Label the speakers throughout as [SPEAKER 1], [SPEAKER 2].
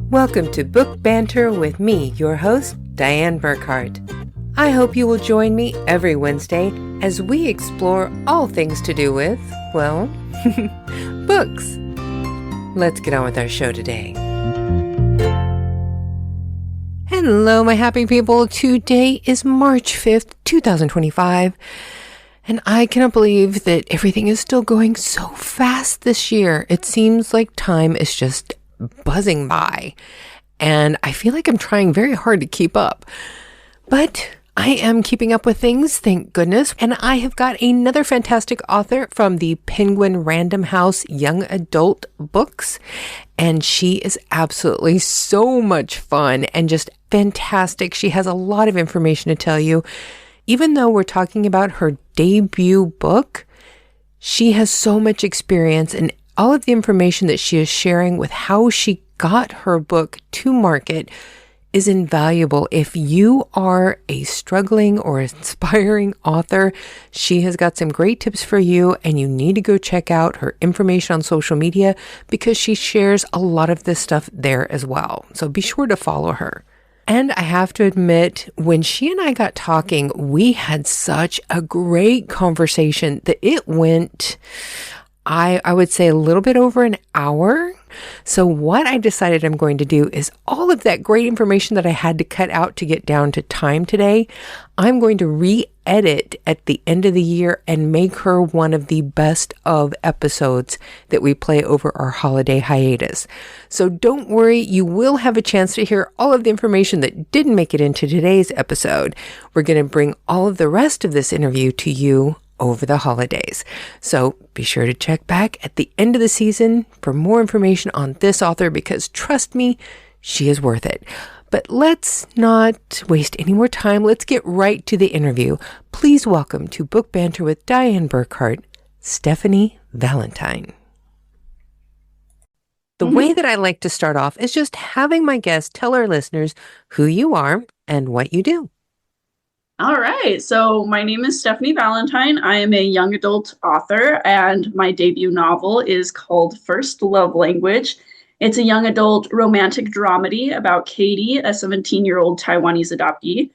[SPEAKER 1] Welcome to Book Banter with me, your host, Dianne Burckhardt. I hope you will join me every Wednesday as we explore all things to do with, well, books. Let's get on with our show today. Hello, my happy people. Today is March 5th, 2025. And I cannot believe that everything is still going so fast this year. It seems like time is just buzzing by. And I feel like I'm trying very hard to keep up. But I am keeping up with things, thank goodness. And I have got another fantastic author from the Penguin Random House Young Adult Books. And she is absolutely so much fun and just fantastic. She has a lot of information to tell you. Even though we're talking about her debut book, she has so much experience, and all of the information that she is sharing with how she got her book to market is invaluable. If you are a struggling or aspiring author, she has got some great tips for you, and you need to go check out her information on social media because she shares a lot of this stuff there as well. So be sure to follow her. And I have to admit, when she and I got talking, we had such a great conversation that it went, I would say, a little bit over an hour. So what I decided I'm going to do is all of that great information that I had to cut out to get down to time today, I'm going to re-edit at the end of the year and make her one of the best of episodes that we play over our holiday hiatus. So don't worry, you will have a chance to hear all of the information that didn't make it into today's episode. We're going to bring all of the rest of this interview to you over the holidays. So be sure to check back at the end of the season for more information on this author because trust me, she is worth it. But let's not waste any more time. Let's get right to the interview. Please welcome to Book Banter with Dianne Burckhardt, Stefany Valentine. The way that I like to start off is just having my guests tell our listeners who you are and what you do.
[SPEAKER 2] All right. So my name is Stefany Valentine. I am a young adult author, and my debut novel is called First Love Language. It's a young adult romantic dramedy about Katie, a 17-year-old Taiwanese adoptee,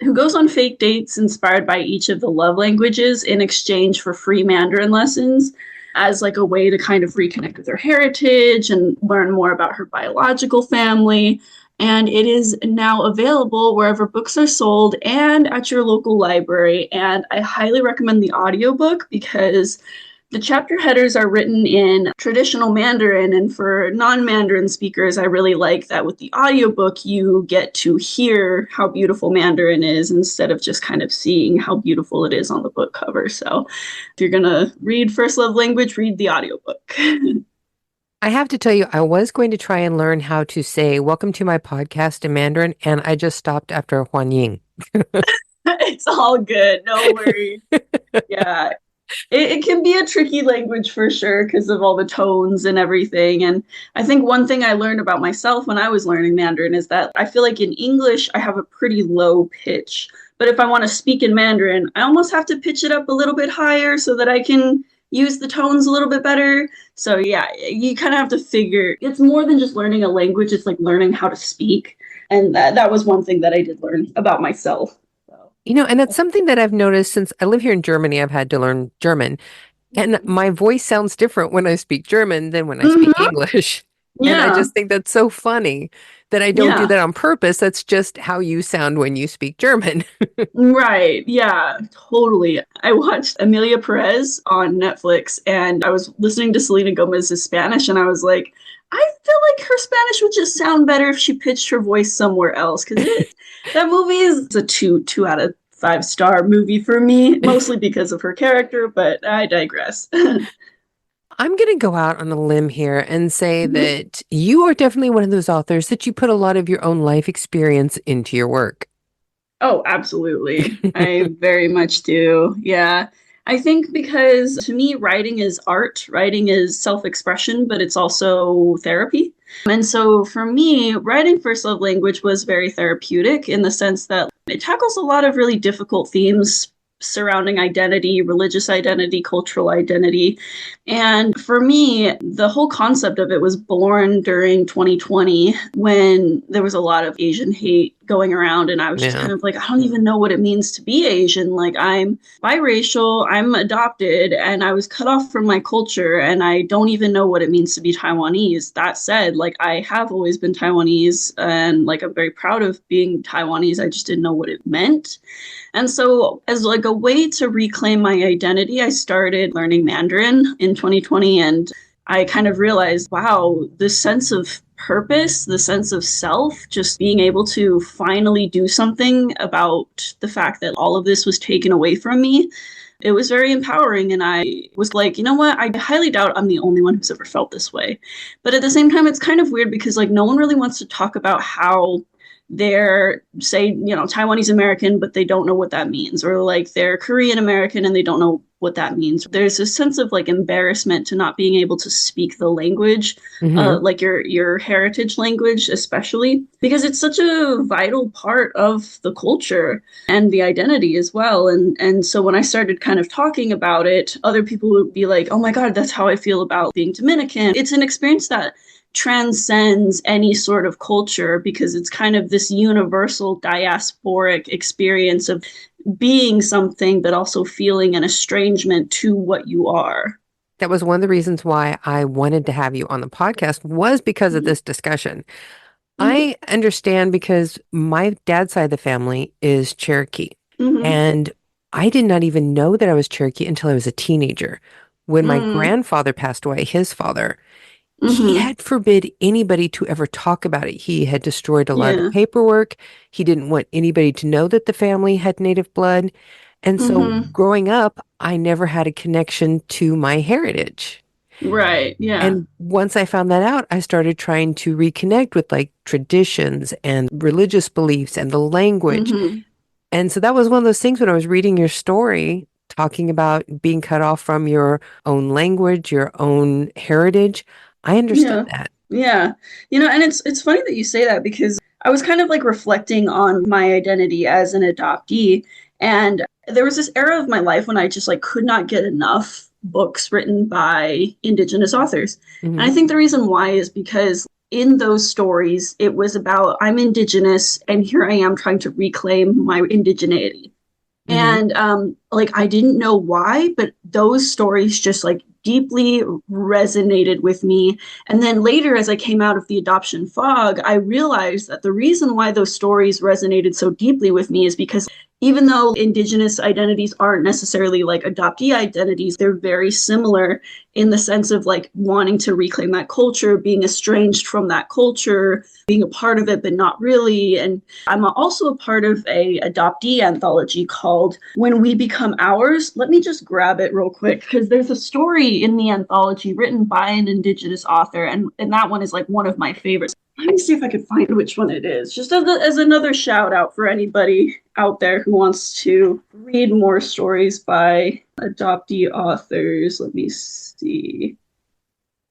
[SPEAKER 2] who goes on fake dates inspired by each of the love languages in exchange for free Mandarin lessons as like a way to kind of reconnect with her heritage and learn more about her biological family. And it is now available wherever books are sold and at your local library. And I highly recommend the audiobook because the chapter headers are written in traditional Mandarin. And for non-Mandarin speakers, I really like that with the audiobook, you get to hear how beautiful Mandarin is instead of just kind of seeing how beautiful it is on the book cover. So if you're going to read First Love Language, read the audiobook.
[SPEAKER 1] I have to tell you, I was going to try and learn how to say, welcome to my podcast in Mandarin, and I just stopped after Huan Ying.
[SPEAKER 2] It's all good. No worries. Yeah. It can be a tricky language for sure because of all the tones and everything. And I think one thing I learned about myself when I was learning Mandarin is that I feel like in English, I have a pretty low pitch. But if I want to speak in Mandarin, I almost have to pitch it up a little bit higher so that I can use the tones a little bit better. So yeah, you kind of have to figure, it's more than just learning a language, it's like learning how to speak. And that was one thing that I did learn about myself. So.
[SPEAKER 1] You know, and that's something that I've noticed since I live here in Germany, I've had to learn German. And my voice sounds different when I speak German than when I speak English.
[SPEAKER 2] Yeah.
[SPEAKER 1] And I just think that's so funny that I don't do that on purpose. That's just how you sound when you speak German.
[SPEAKER 2] Right. Yeah, totally. I watched Emilia Perez on Netflix and I was listening to Selena Gomez's Spanish and I was like, I feel like her Spanish would just sound better if she pitched her voice somewhere else. Because that movie is a two out of 5-star movie for me, mostly because of her character, but I digress.
[SPEAKER 1] I'm going to go out on a limb here and say that you are definitely one of those authors that you put a lot of your own life experience into your work.
[SPEAKER 2] Oh, absolutely. I very much do. Yeah. I think because to me, writing is art, writing is self-expression, but it's also therapy. And so for me, writing First Love Language was very therapeutic in the sense that it tackles a lot of really difficult themes surrounding identity, religious identity, cultural identity. And for me, the whole concept of it was born during 2020 when there was a lot of Asian hate going around. And I was just
[SPEAKER 1] Yeah.
[SPEAKER 2] kind of like, I don't even know what it means to be Asian. Like, I'm biracial, I'm adopted, and I was cut off from my culture, and I don't even know what it means to be Taiwanese. That said, like, I have always been Taiwanese, and like, I'm very proud of being Taiwanese. I just didn't know what it meant. And so, as like a way to reclaim my identity, I started learning Mandarin in 2020. And I kind of realized, wow, this sense of purpose, the sense of self, just being able to finally do something about the fact that all of this was taken away from me. It was very empowering. And I was like, you know what? I highly doubt I'm the only one who's ever felt this way. But at the same time, it's kind of weird because like no one really wants to talk about how they're, say, Taiwanese American, but they don't know what that means, or like they're Korean American and they don't know what that means. There's a sense of like embarrassment to not being able to speak the language,
[SPEAKER 1] Mm-hmm.
[SPEAKER 2] like your heritage language, especially because it's such a vital part of the culture and the identity as well. And so when I started kind of talking about it, other people would be like, "Oh my God, that's how I feel about being Dominican." It's an experience that transcends any sort of culture because it's kind of this universal diasporic experience of being something but also feeling an estrangement to what you are.
[SPEAKER 1] That was one of the reasons why I wanted to have you on the podcast was because of
[SPEAKER 2] Mm-hmm.
[SPEAKER 1] this discussion.
[SPEAKER 2] Mm-hmm.
[SPEAKER 1] I understand because my dad's side of the family is Cherokee.
[SPEAKER 2] Mm-hmm.
[SPEAKER 1] And I did not even know that I was Cherokee until I was a teenager. When my
[SPEAKER 2] Mm-hmm.
[SPEAKER 1] grandfather passed away, his father, he
[SPEAKER 2] Mm-hmm.
[SPEAKER 1] had forbid anybody to ever talk about it. He had destroyed a lot of the
[SPEAKER 2] Yeah.
[SPEAKER 1] paperwork. He didn't want anybody to know that the family had native blood. And so
[SPEAKER 2] Mm-hmm.
[SPEAKER 1] growing up, I never had a connection to my heritage.
[SPEAKER 2] Right. Yeah.
[SPEAKER 1] And once I found that out, I started trying to reconnect with like traditions and religious beliefs and the language.
[SPEAKER 2] Mm-hmm.
[SPEAKER 1] And so that was one of those things when I was reading your story, talking about being cut off from your own language, your own heritage. I understood
[SPEAKER 2] Yeah.
[SPEAKER 1] that.
[SPEAKER 2] Yeah. And it's funny that you say that because I was kind of like reflecting on my identity as an adoptee, and there was this era of my life when I just like could not get enough books written by indigenous authors. And I
[SPEAKER 1] Hmm.
[SPEAKER 2] think the reason why is because in those stories it was about I'm indigenous and here I am trying to reclaim my indigeneity.
[SPEAKER 1] Hmm.
[SPEAKER 2] And like I didn't know why, but those stories just like deeply resonated with me. And then later, as I came out of the adoption fog, I realized that the reason why those stories resonated so deeply with me is because even though indigenous identities aren't necessarily like adoptee identities, they're very similar in the sense of like wanting to reclaim that culture, being estranged from that culture, being a part of it but not really. And I'm also a part of a adoptee anthology called When We Become Ours. Let me just grab it real quick because there's a story in the anthology written by an indigenous author, and that one is like one of my favorites. Let me see if I can find which one it is. Just as another shout out for anybody out there who wants to read more stories by adoptee authors. Let me see.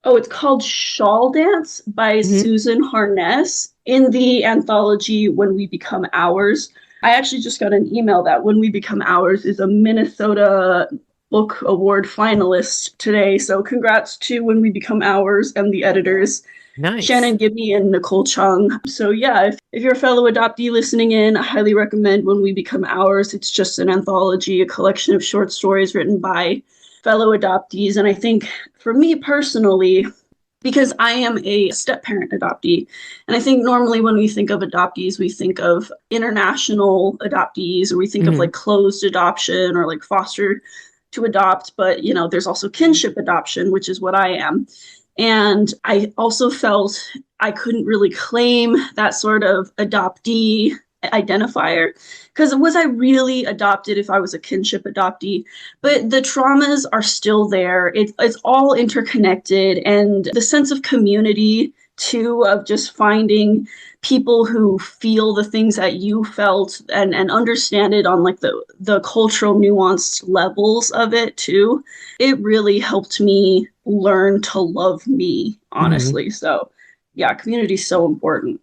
[SPEAKER 2] Oh, it's called Shawl Dance by
[SPEAKER 1] Hmm.
[SPEAKER 2] Susan Harness in the anthology When We Become Ours. I actually just got an email that When We Become Ours is a Minnesota Book Award finalist today. So congrats to When We Become Ours and the editors,
[SPEAKER 1] Nice.
[SPEAKER 2] Shannon Gibney and Nicole Chung. So yeah, if you're a fellow adoptee listening in, I highly recommend When We Become Ours. It's just an anthology, a collection of short stories written by fellow adoptees. And I think for me personally, because I am a step parent adoptee, and I think normally when we think of adoptees, we think of international adoptees, or we think of
[SPEAKER 1] Hmm.
[SPEAKER 2] like closed adoption or like foster to adopt. But, there's also kinship adoption, which is what I am. And I also felt I couldn't really claim that sort of adoptee identifier because was I really adopted if I was a kinship adoptee? But the traumas are still there. It's all interconnected, and the sense of community too, of just finding people who feel the things that you felt and understand it on like the cultural nuanced levels of it too. It really helped me learn to love me,
[SPEAKER 1] Hmm.
[SPEAKER 2] honestly. So yeah, community is so important.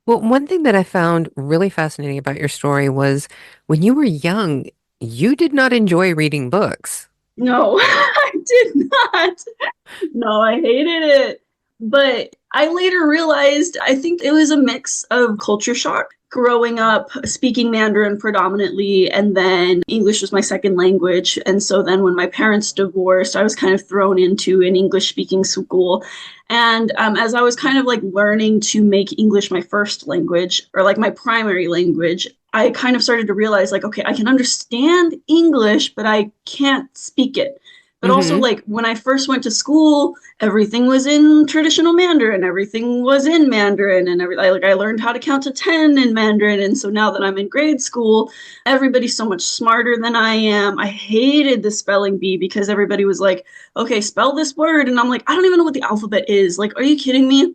[SPEAKER 1] Well, one thing that I found really fascinating about your story was when you were young, you did not enjoy reading books.
[SPEAKER 2] No, I did not. No, I hated it. But I later realized I think it was a mix of culture shock. Growing up speaking Mandarin predominantly, and then English was my second language. And so then when my parents divorced, I was kind of thrown into an English speaking school. And as I was kind of like learning to make English my first language or like my primary language, I kind of started to realize like, okay, I can understand English, but I can't speak it. But also,
[SPEAKER 1] Mm-hmm.
[SPEAKER 2] like, when I first went to school, everything was in traditional Mandarin. Everything was in Mandarin, and I learned how to count to 10 in Mandarin. And so now that I'm in grade school, everybody's so much smarter than I am. I hated the spelling bee because everybody was like, "Okay, spell this word," and I'm like, I don't even know what the alphabet is. Like, are you kidding me?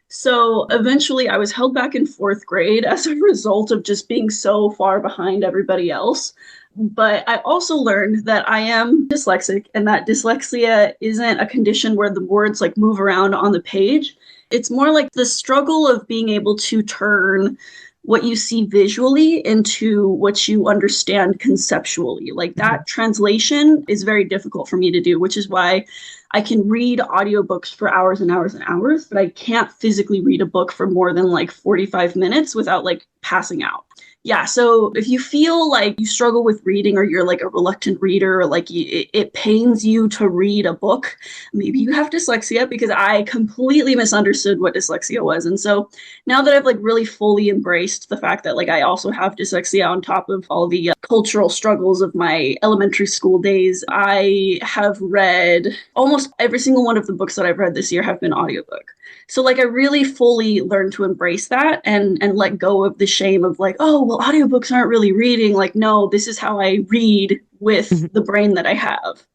[SPEAKER 2] So eventually, I was held back in fourth grade as a result of just being so far behind everybody else. But I also learned that I am dyslexic and that dyslexia isn't a condition where the words like move around on the page. It's more like the struggle of being able to turn what you see visually into what you understand conceptually. Like that translation is very difficult for me to do, which is why I can read audiobooks for hours and hours and hours, but I can't physically read a book for more than like 45 minutes without like passing out. Yeah, so if you feel like you struggle with reading or you're like a reluctant reader or like it pains you to read a book, maybe you have dyslexia because I completely misunderstood what dyslexia was. And so now that I've like really fully embraced the fact that like I also have dyslexia on top of all the cultural struggles of my elementary school days, I have read almost every single one of the books that I've read this year have been audiobook. So like I really fully learned to embrace that and let go of the shame of like, oh, well, audiobooks aren't really reading. Like, no, this is how I read with the brain that I have.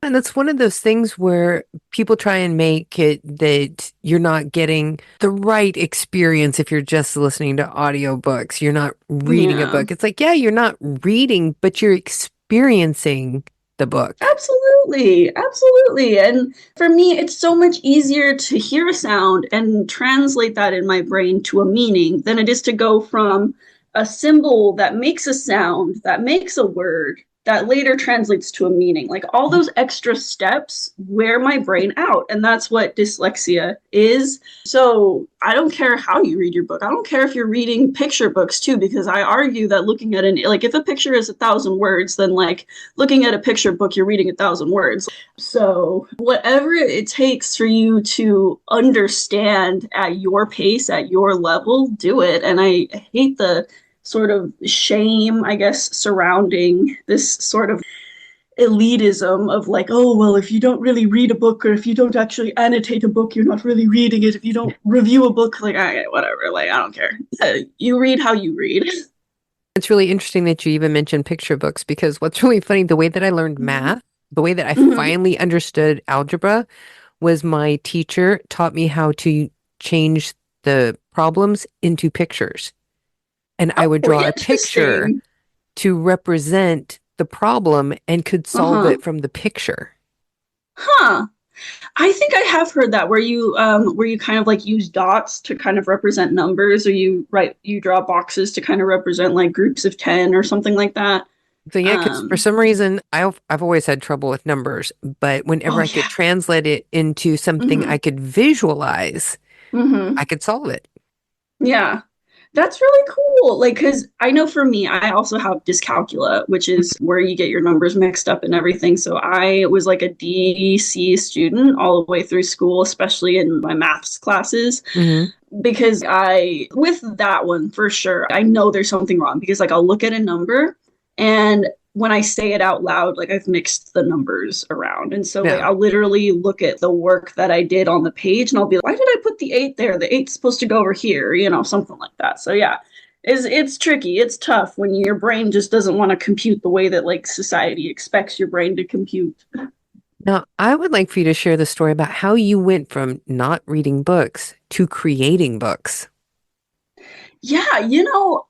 [SPEAKER 1] And that's one of those things where people try and make it that you're not getting the right experience if you're just listening to audiobooks. You're not reading a
[SPEAKER 2] Yeah.
[SPEAKER 1] book. It's like, yeah, you're not reading, but you're experiencing the book.
[SPEAKER 2] Absolutely, absolutely. And for me, it's so much easier to hear a sound and translate that in my brain to a meaning than it is to go from a symbol that makes a sound, that makes a word, that later translates to a meaning. Like all those extra steps wear my brain out. And that's what dyslexia is. So I don't care how you read your book. I don't care if you're reading picture books too, because I argue that looking at like if a picture is 1,000 words, then like looking at a picture book, you're reading 1,000 words. So, whatever it takes for you to understand at your pace, at your level, do it. And I hate the sort of shame, I guess, surrounding this sort of elitism of like, oh, well, if you don't really read a book or if you don't actually annotate a book, you're not really reading it. If you don't review a book, like, whatever, like, I don't care. You read how you read.
[SPEAKER 1] It's really interesting that you even mentioned picture books because what's really funny, the way that I learned math, the way that I
[SPEAKER 2] Mm-hmm.
[SPEAKER 1] finally understood algebra was my teacher taught me how to change the problems into pictures. And I would
[SPEAKER 2] Oh,
[SPEAKER 1] draw a picture
[SPEAKER 2] interesting.
[SPEAKER 1] to represent the problem and could solve
[SPEAKER 2] Uh-huh.
[SPEAKER 1] it from the picture.
[SPEAKER 2] Huh. I think I have heard that where you kind of like use dots to kind of represent numbers or you draw boxes to kind of represent like groups of 10 or something like that.
[SPEAKER 1] So yeah, because for
[SPEAKER 2] Um
[SPEAKER 1] some reason I've always had trouble with numbers, but whenever
[SPEAKER 2] oh
[SPEAKER 1] I could
[SPEAKER 2] yeah.
[SPEAKER 1] translate it into something I
[SPEAKER 2] Mhm.
[SPEAKER 1] could visualize, I
[SPEAKER 2] Mhm.
[SPEAKER 1] could solve it.
[SPEAKER 2] Yeah. That's really cool. Like, because I know for me, I also have dyscalculia, which is where you get your numbers mixed up and everything. So I was like a DC student all the way through school, especially in my maths classes.
[SPEAKER 1] Hmm.
[SPEAKER 2] Because with that one for sure, I know there's something wrong because like I'll look at a number and when I say it out loud, like I've mixed the numbers around. And so like
[SPEAKER 1] Yeah.
[SPEAKER 2] I'll literally look at the work that I did on the page and I'll be like, why did I put the eight there? The eight's supposed to go over here, something like that. So yeah, it's tricky. It's tough when your brain just doesn't want to compute the way that like society expects your brain to compute.
[SPEAKER 1] Now, I would like for you to share the story about how you went from not reading books to creating books.
[SPEAKER 2] Yeah,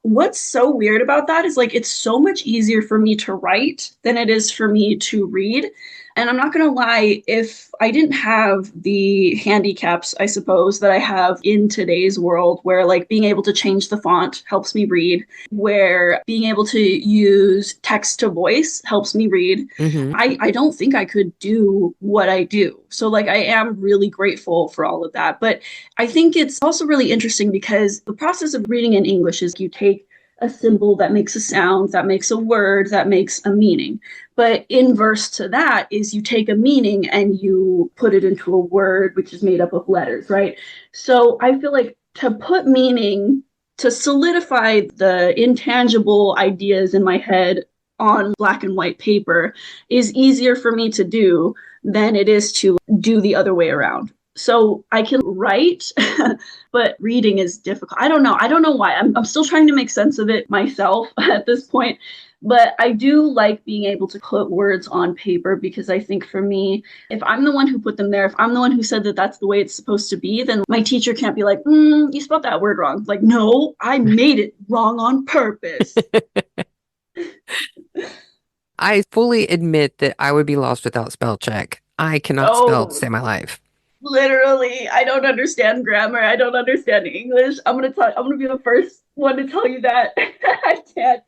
[SPEAKER 2] what's so weird about that is like it's so much easier for me to write than it is for me to read. And I'm not going to lie, if I didn't have the handicaps, I suppose, that I have in today's world, where like being able to change the font helps me read, where being able to use text to voice helps me read,
[SPEAKER 1] Mm-hmm.
[SPEAKER 2] I don't think I could do what I do. So like I am really grateful for all of that. But I think it's also really interesting because the process of reading in English is you take a symbol that makes a sound, that makes a word, that makes a meaning. But inverse to that is you take a meaning and you put it into a word, which is made up of letters, right? So I feel like to put meaning, to solidify the intangible ideas in my head on black and white paper is easier for me to do than it is to do the other way around. So I can write, but reading is difficult. I don't know. I don't know why. I'm still trying to make sense of it myself at this point. But I do like being able to put words on paper because I think for me, if I'm the one who put them there, if I'm the one who said that that's the way it's supposed to be, then my teacher can't be like, you spelled that word wrong. Like, no, I made it wrong on purpose.
[SPEAKER 1] I fully admit that I would be lost without spell check. I cannot spell to
[SPEAKER 2] Oh,
[SPEAKER 1] save my life.
[SPEAKER 2] literally, I don't understand grammar. I don't understand English. I'm gonna be the first one to tell you that. I can't.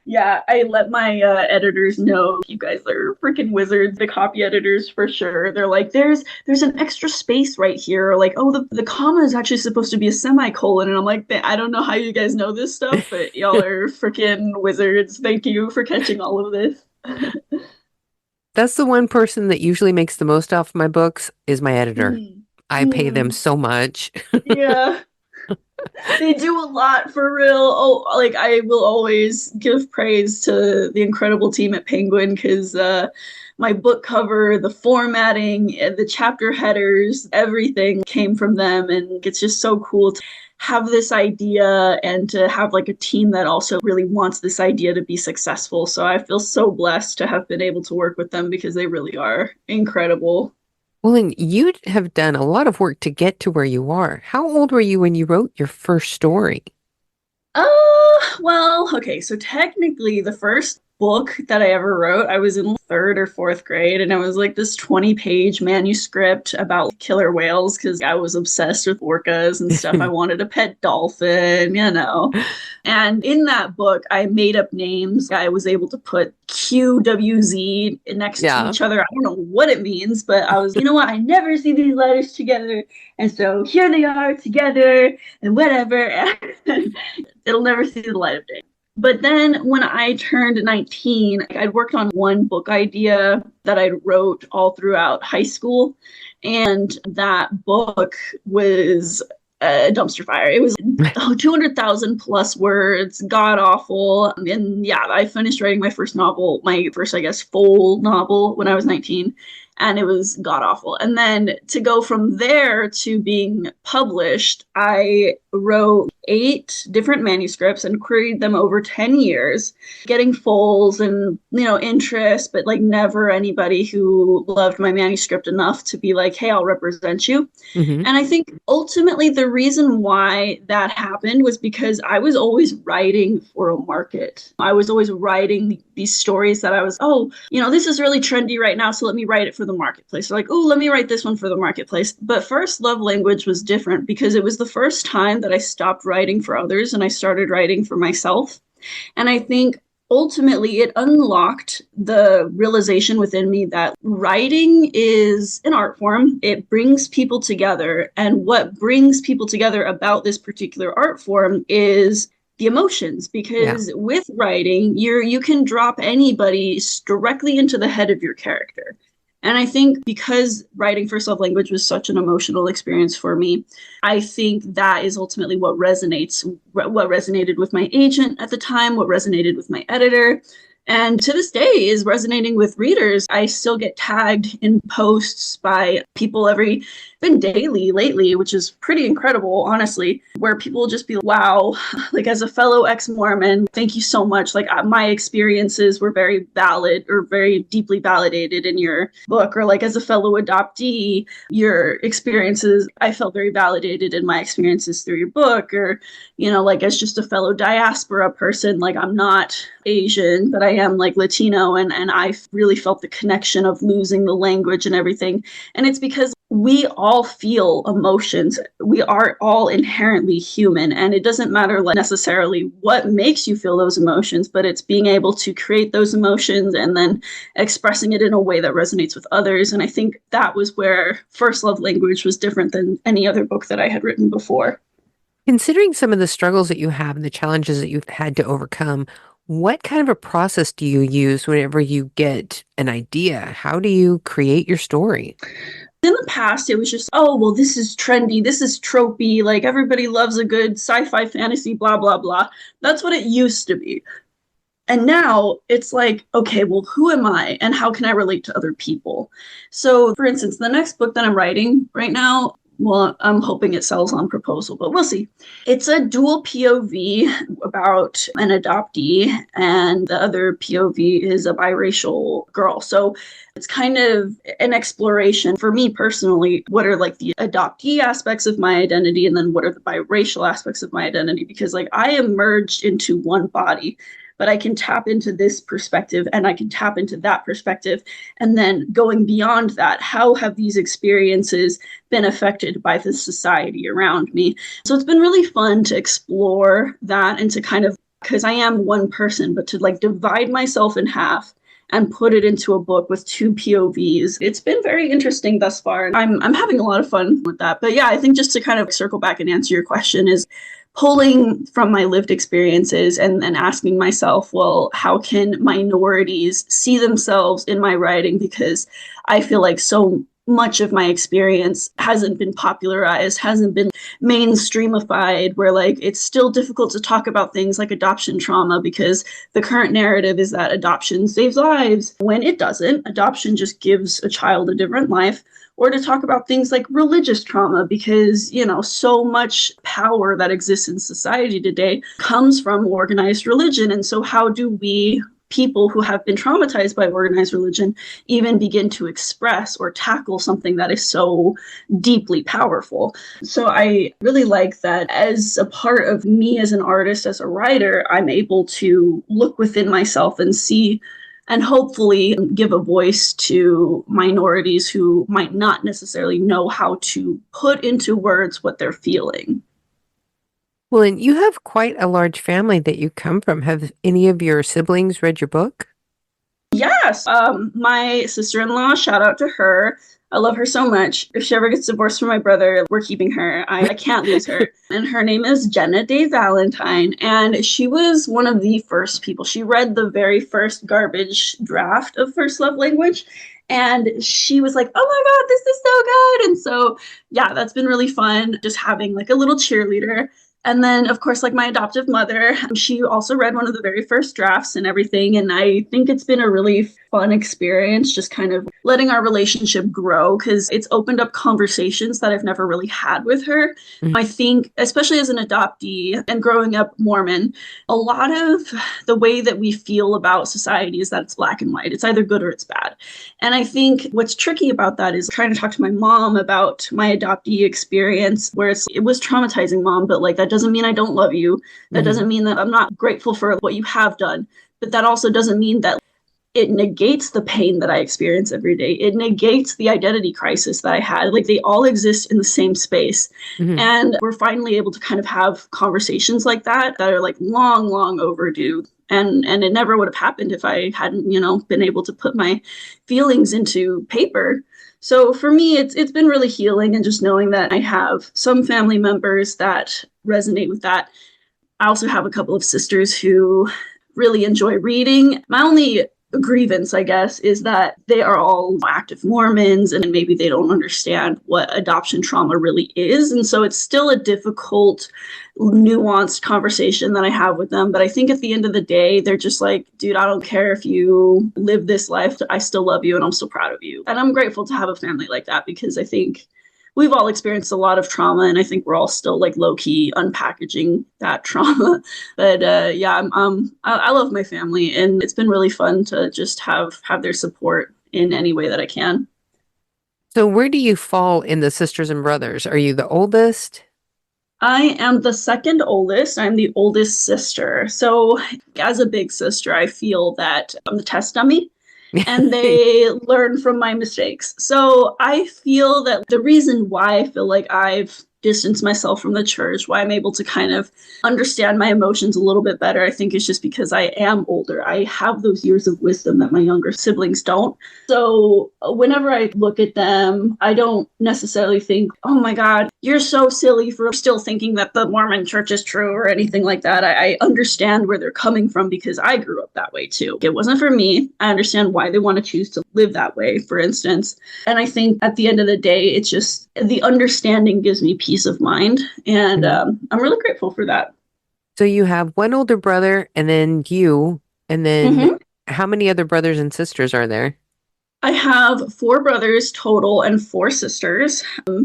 [SPEAKER 2] Yeah, I let my editors know you guys are freaking wizards. The copy editors for sure. They're like, there's an extra space right here. Or like, oh, the comma is actually supposed to be a semicolon. And I'm like, I don't know how you guys know this stuff, but y'all are freaking wizards. Thank you for catching all of this.
[SPEAKER 1] That's the one person that usually makes the most off my books is my editor.
[SPEAKER 2] Mm.
[SPEAKER 1] I pay them
[SPEAKER 2] Mm.
[SPEAKER 1] so much.
[SPEAKER 2] Yeah. They do a lot for real. Oh, like I will always give praise to the incredible team at Penguin because my book cover, the formatting, the chapter headers, everything came from them, and it's just so cool to have this idea and to have like a team that also really wants this idea to be successful. So I feel so blessed to have been able to work with them because they really are incredible.
[SPEAKER 1] Well, and you have done a lot of work to get to where you are. How old were you when you wrote your first story?
[SPEAKER 2] Well, okay, so technically the first book that I ever wrote, I was in third or fourth grade, and it was like this 20-page manuscript about killer whales because I was obsessed with orcas and stuff. I wanted a pet dolphin, you know. And in that book, I made up names. I was able to put QWZ next to
[SPEAKER 1] Yeah.
[SPEAKER 2] each other. I don't know what it means, but I was, you know what? I never see these letters together. And so here they are together and whatever. And it'll never see the light of day. But then when I turned 19, I'd worked on one book idea that I wrote all throughout high school. And that book was a dumpster fire. It was 200,000 plus words, god awful. And yeah, I finished writing my first novel, my first, I guess, full novel when I was 19. And it was god awful. And then to go from there to being published, I wrote 8 different manuscripts and queried them over 10 years, getting fulls and, interest, but like never anybody who loved my manuscript enough to be like, hey, I'll represent you.
[SPEAKER 1] Hmm.
[SPEAKER 2] And I think ultimately the reason why that happened was because I was always writing for a market. I was always writing these stories that I was, this is really trendy right now, so let me write it for the marketplace. Or like, oh, let me write this one for the marketplace. But first love language was different because it was the first time that I stopped writing for others and I started writing for myself. And I think ultimately it unlocked the realization within me that writing is an art form. It brings people together. And what brings people together about this particular art form is the emotions,
[SPEAKER 1] Yeah.
[SPEAKER 2] because with writing, you can drop anybody directly into the head of your character. And I think because writing first love language was such an emotional experience for me, I think that is ultimately what resonated with my agent at the time, what resonated with my editor, and to this day is resonating with readers. I still get tagged in posts by people been daily lately, which is pretty incredible, honestly, where people will just be, wow, like as a fellow ex-Mormon, thank you so much. Like my experiences were very valid or very deeply validated in your book. Or like as a fellow adoptee, your experiences, I felt very validated in my experiences through your book. Or, like as just a fellow diaspora person, like I'm not Asian, but I am like Latino, and I really felt the connection of losing the language and everything. And it's because we all feel emotions. We are all inherently human, and it doesn't matter like necessarily what makes you feel those emotions, but it's being able to create those emotions and then expressing it in a way that resonates with others. And I think that was where First Love Language was different than any other book that I had written before.
[SPEAKER 1] Considering some of the struggles that you have and the challenges that you've had to overcome, what kind of a process do you use whenever you get an idea? How do you create your story?
[SPEAKER 2] In the past, it was just, oh, well, this is trendy, this is tropey, like everybody loves a good sci-fi fantasy, blah, blah, blah. That's what it used to be. And now it's like, okay, well, who am I and how can I relate to other people? So, for instance, the next book that I'm writing right now, well, I'm hoping it sells on proposal, but we'll see. It's a dual POV about an adoptee, and the other POV is a biracial girl. So it's kind of an exploration for me personally. What are like the adoptee aspects of my identity, and then what are the biracial aspects of my identity? Because like I am merged into one body, but I can tap into this perspective and I can tap into that perspective. And then going beyond that, how have these experiences been affected by the society around me? So it's been really fun to explore that and to kind of, because I am one person, but to like divide myself in half and put it into a book with two POVs. It's been very interesting thus far. I'm having a lot of fun with that. But yeah, I think just to kind of circle back and answer your question is pulling from my lived experiences and asking myself, well, how can minorities see themselves in my writing? Because I feel like so much of my experience hasn't been popularized, hasn't been mainstreamified, where like it's still difficult to talk about things like adoption trauma because the current narrative is that adoption saves lives when it doesn't. Adoption just gives a child a different life. Or to talk about things like religious trauma, because, you know, so much power that exists in society today comes from organized religion. And so how do we, people who have been traumatized by organized religion, even begin to express or tackle something that is so deeply powerful? So I really like that as a part of me as an artist, as a writer, I'm able to look within myself and see and hopefully give a voice to minorities who might not necessarily know how to put into words what they're feeling.
[SPEAKER 1] Well, and you have quite a large family that you come from. Have any of your siblings read your book?
[SPEAKER 2] Yes, my sister-in-law, shout out to her. I love her so much. If she ever gets divorced from my brother, we're keeping her. I can't lose her. And her name is Dianne Valentine. And she was one of the first people. She read the very first garbage draft of First Love Language. And she was like, oh my God, this is so good. And so, yeah, that's been really fun just having like a little cheerleader. And then, of course, like my adoptive mother, she also read one of the very first drafts and everything. And I think it's been a really fun experience, just kind of letting our relationship grow, because it's opened up conversations that I've never really had with her. Mm-hmm. I think, especially as an adoptee and growing up Mormon, a lot of the way that we feel about society is that it's black and white. It's either good or it's bad. And I think what's tricky about that is trying to talk to my mom about my adoptee experience, where it was traumatizing, Mom, but like that doesn't mean I don't love you. That mm-hmm. doesn't mean that I'm not grateful for what you have done. But that also doesn't mean that it negates the pain that I experience every day. It negates the identity crisis that I had. Like they all exist in the same space. Mm-hmm. And we're finally able to kind of have conversations like that are like long, long overdue. And it never would have happened if I hadn't, been able to put my feelings into paper. So for me, it's been really healing, and just knowing that I have some family members that resonate with that. I also have a couple of sisters who really enjoy reading. My only grievance, I guess, is that they are all active Mormons, and maybe they don't understand what adoption trauma really is. And so it's still a difficult, nuanced conversation that I have with them. But I think at the end of the day, they're just like, dude, I don't care if you live this life. I still love you and I'm still proud of you. And I'm grateful to have a family like that, because I think we've all experienced a lot of trauma, and I think we're all still like low-key unpackaging that trauma. But yeah, I love my family, and it's been really fun to just have their support in any way that I can.
[SPEAKER 1] So where do you fall in the sisters and brothers? Are you the oldest?
[SPEAKER 2] I am the second oldest. I'm the oldest sister. So, as a big sister, I feel that I'm the test dummy and they learn from my mistakes. So, I feel that the reason why I feel like I've distanced myself from the church, why I'm able to kind of understand my emotions a little bit better, I think is just because I am older. I have those years of wisdom that my younger siblings don't. So whenever I look at them, I don't necessarily think, oh my God, you're so silly for still thinking that the Mormon church is true or anything like that. I understand where they're coming from because I grew up that way too. It wasn't for me. I understand why they want to choose to live that way, for instance. And I think at the end of the day, it's just the understanding gives me peace of mind. And I'm really grateful for that.
[SPEAKER 1] So you have one older brother and then you, and then
[SPEAKER 2] Mhm.
[SPEAKER 1] how many other brothers and sisters are there?
[SPEAKER 2] I have four brothers total and four sisters.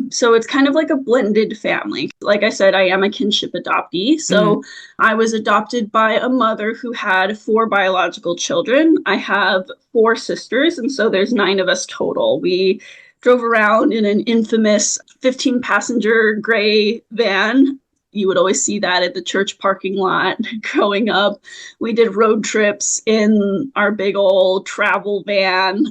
[SPEAKER 2] So it's kind of like a blended family. Like I said, I am a kinship adoptee.
[SPEAKER 1] Hmm.
[SPEAKER 2] So I was adopted by a mother who had four biological children. I have four sisters, and so there's nine of us total. We drove around in an infamous 15-passenger gray van. You would always see that at the church parking lot growing up. We did road trips in our big old travel van.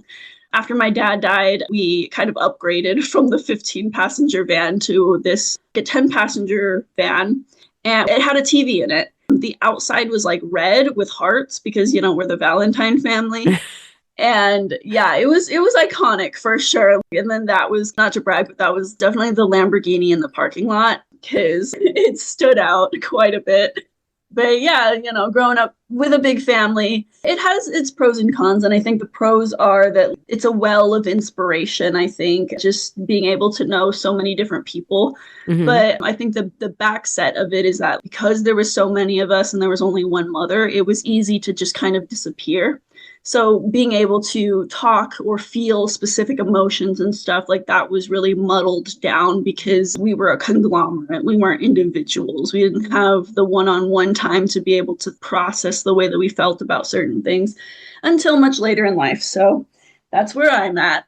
[SPEAKER 2] After my dad died, we kind of upgraded from the 15-passenger van to this 10-passenger van, and it had a TV in it. The outside was like red with hearts because we're the Valentine family. And yeah, it was iconic for sure. And then that was, not to brag, but that was definitely the Lamborghini in the parking lot because it stood out quite a bit. But yeah, growing up with a big family, it has its pros and cons. And I think the pros are that it's a well of inspiration, I think, just being able to know so many different people.
[SPEAKER 1] Hmm.
[SPEAKER 2] But I think the back set of it is that because there was so many of us and there was only one mother, it was easy to just kind of disappear. So being able to talk or feel specific emotions and stuff like that was really muddled down because we were a conglomerate. We weren't individuals. We didn't have the one-on-one time to be able to process the way that we felt about certain things until much later in life. So that's where I'm at.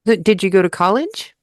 [SPEAKER 1] So did you go to college?